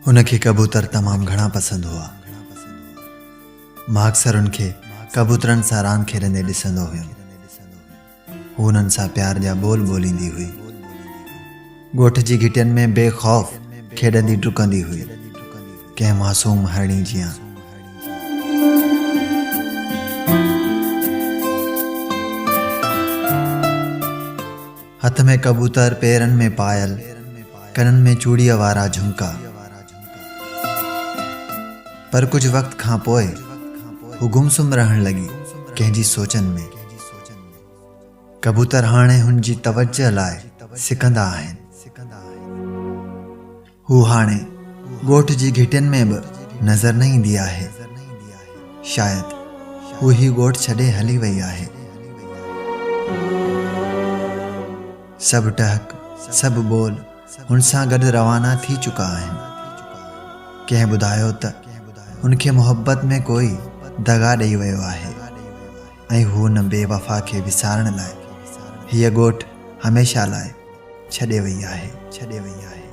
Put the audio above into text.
उनखे कबूतर तमामु घणा पसंदि हुआ। मां अक्सर उनखे कबूतरनि सां रांदि खेॾंदे ॾिसंदो हुयुमि। हू उन्हनि सां प्यार जा बोल बोलींदी हुई। ॻोठ जी घिटियुनि में बेखौफ़ खेॾंदी डुकंदी हुई, कंहिं मासूम हरणी जियां। हथ में कबूतर, पेरनि में पायल, कननि में चूड़ीअ वारा झुमका। पर कुछ वक़्त खां पोइ हू गुमसुम रहण लॻी कंहिंजी सोचनि में। कबूतर हाणे हुन जी तवज्जो लाइ सिकंदा आहिनि। हू हाणे ॻोठ जी घिटियुनि में बि नज़र न ईंदी आहे। शायदि हू ही ॻोठ छॾे हली वई आहे। सभु टहक, सभु बोल हुन सां गॾु रवाना थी चुका आहिनि। कंहिं ॿुधायो त हुनखे मुहबत में कोई दगा ॾेई वियो आहे ऐं हू हुन बेवफ़ा खे विसारण लाइ हीअ ॻोठ हमेशह लाइ छॾे वई आहे।